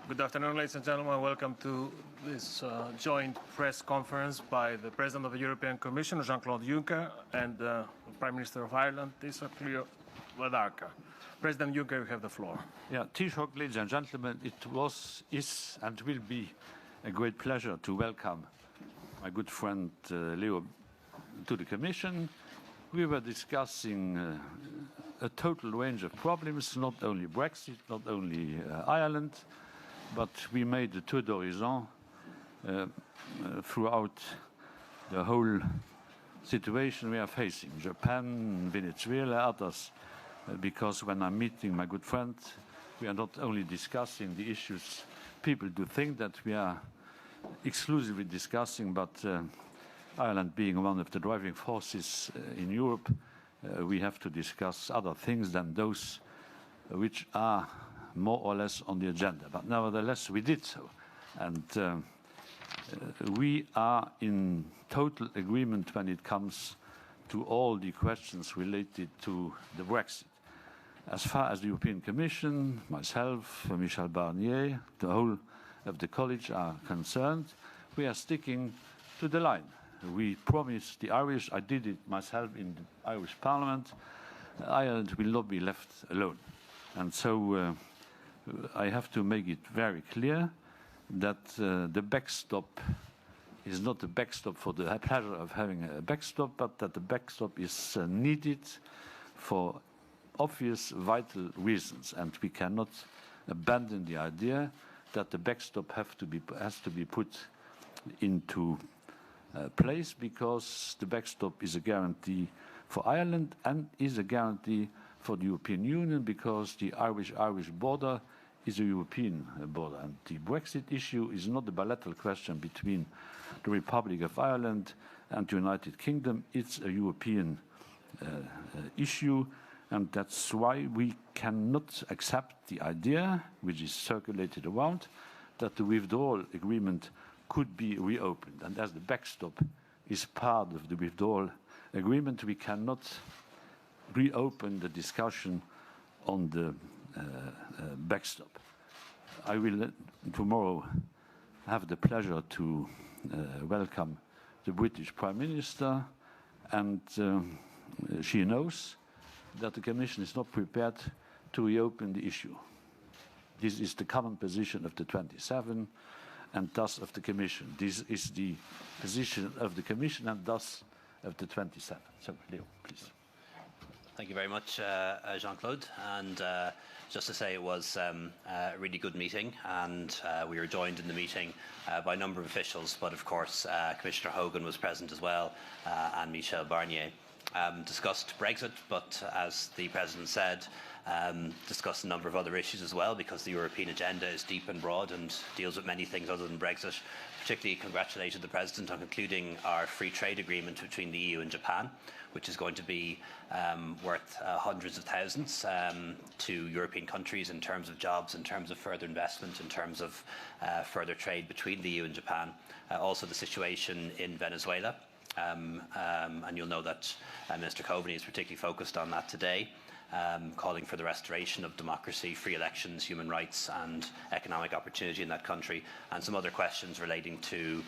Good afternoon, ladies and gentlemen. Welcome to this joint press conference by the President of the European Commission, Jean-Claude Juncker, and the Prime Minister of Ireland, Theresa May. President Juncker, you have the floor. Yeah, Taoiseach, ladies and gentlemen, it was, is, and will be a great pleasure to welcome my good friend Leo to the Commission. We were discussing a total range of problems, not only Brexit, not only Ireland, but we made the tour d'horizon throughout the whole situation we are facing. Japan, Venezuela, others, because when I'm meeting my good friend, we are not only discussing the issues people do think that we are exclusively discussing, but Ireland being one of the driving forces in Europe, we have to discuss other things than those which are more or less on the agenda. But nevertheless, we did so. And we are in total agreement when it comes to all the questions related to the Brexit. As far as the European Commission, myself, Michel Barnier, the whole of the college are concerned, we are sticking to the line. We promised the Irish, I did it myself in the Irish Parliament, Ireland will not be left alone. And so I have to make it very clear that the backstop is not a backstop for the pleasure of having a backstop, but that the backstop is needed for obvious vital reasons. And we cannot abandon the idea that the backstop has to be put into place, because the backstop is a guarantee for Ireland and is a guarantee for the European Union, because the Irish border is a European border. And the Brexit issue is not a bilateral question between the Republic of Ireland and the United Kingdom. It's a European issue, and that's why we cannot accept the idea, which is circulated around, that the withdrawal agreement could be reopened. And as the backstop is part of the withdrawal agreement, we cannot reopen the discussion on the backstop. I will tomorrow have the pleasure to welcome the British Prime Minister, and she knows that the Commission is not prepared to reopen the issue. This is the common position of the 27 and thus of the Commission. This is the position of the Commission and thus of the 27. So, Leo, please. Thank you very much, Jean-Claude. And just to say, it was a really good meeting, and we were joined in the meeting by a number of officials, but of course Commissioner Hogan was present as well, and Michel Barnier. Discussed Brexit, but as the President said, discussed a number of other issues as well, because the European agenda is deep and broad and deals with many things other than Brexit. Particularly congratulated the President on concluding our free trade agreement between the EU and Japan, which is going to be worth hundreds of thousands to European countries in terms of jobs, in terms of further investment, in terms of further trade between the EU and Japan. Also the situation in Venezuela. And you'll know that Minister Coveney is particularly focused on that today, calling for the restoration of democracy, free elections, human rights and economic opportunity in that country, and some other questions relating to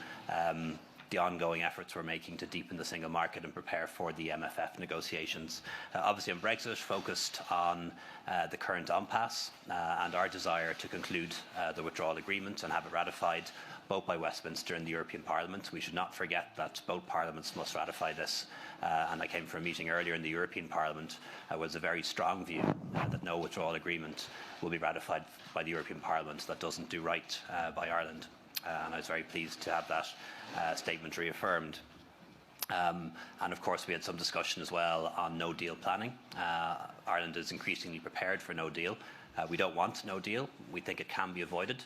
the ongoing efforts we're making to deepen the single market and prepare for the MFF negotiations. Obviously on Brexit, focused on the current impasse and our desire to conclude the withdrawal agreement and have it ratified both by Westminster and the European Parliament. We should not forget that both parliaments must ratify this. And I came from a meeting earlier in the European Parliament was a very strong view that no withdrawal agreement will be ratified by the European Parliament that doesn't do right by Ireland. And I was very pleased to have that statement reaffirmed. And of course we had some discussion as well on no deal planning. Ireland is increasingly prepared for no deal. We don't want no deal. We think it can be avoided.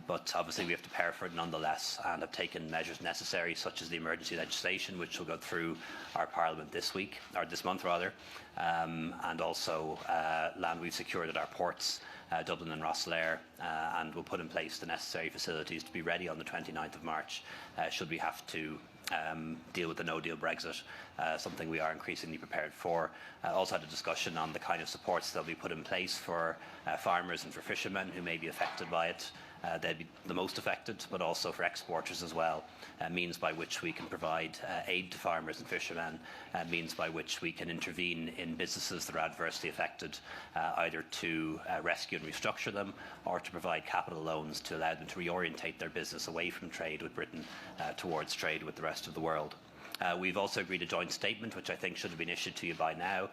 But obviously we have to prepare for it nonetheless, and have taken measures necessary, such as the emergency legislation, which will go through our Parliament this week, or this month rather, and also land we've secured at our ports, Dublin and Rosslare, and we'll put in place the necessary facilities to be ready on the 29th of March, should we have to deal with the no-deal Brexit, something we are increasingly prepared for. Also had a discussion on the kind of supports that will be put in place for farmers and for fishermen who may be affected by it. They'd be the most affected, but also for exporters as well. Means by which we can provide aid to farmers and fishermen, means by which we can intervene in businesses that are adversely affected, either to rescue and restructure them or to provide capital loans to allow them to reorientate their business away from trade with Britain towards trade with the rest of the world. We've also agreed a joint statement, which I think should have been issued to you by now,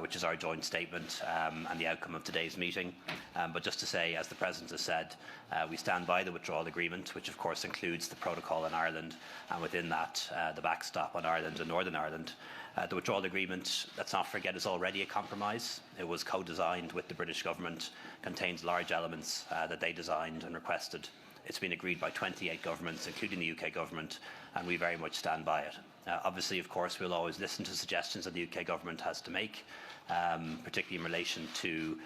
which is our joint statement and the outcome of today's meeting. But just to say, as the President has said, we stand by the withdrawal agreement, which of course includes the protocol on Ireland, and within that, the backstop on Ireland and Northern Ireland. The withdrawal agreement, let's not forget, is already a compromise. It was co-designed with the British government, contains large elements that they designed and requested. It's been agreed by 28 governments, including the UK government, and we very much stand by it. Obviously, of course, we'll always listen to suggestions that the UK government has to make, particularly in relation to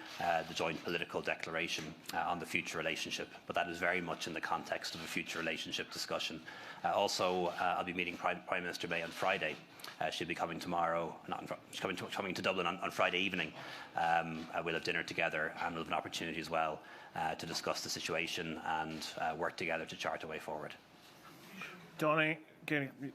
the joint political declaration on the future relationship. But that is very much in the context of a future relationship discussion. Also, I'll be meeting Prime Minister May on Friday. She'll be coming tomorrow, she's coming to Dublin on Friday evening. We'll have dinner together and we'll have an opportunity as well to discuss the situation and work together to chart a way forward. Tony, can you